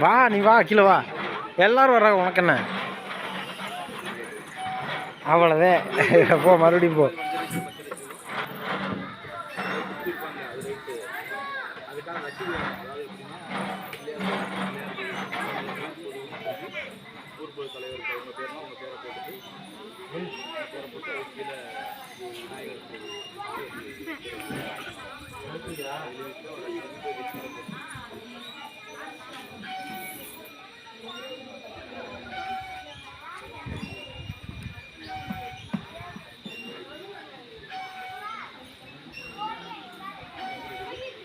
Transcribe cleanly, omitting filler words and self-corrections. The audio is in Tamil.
வா நீ வா கீழே வா எல்லாரும் வர்றாங்க உனக்கு என்ன அவ்வளோதான் போ மறுபடியும் போ ஊர் தலைவர் அவங்க பேர்னா அவங்க பேரை போட்டுட்டு பேரை போட்டு அது கீழே விநாயகர்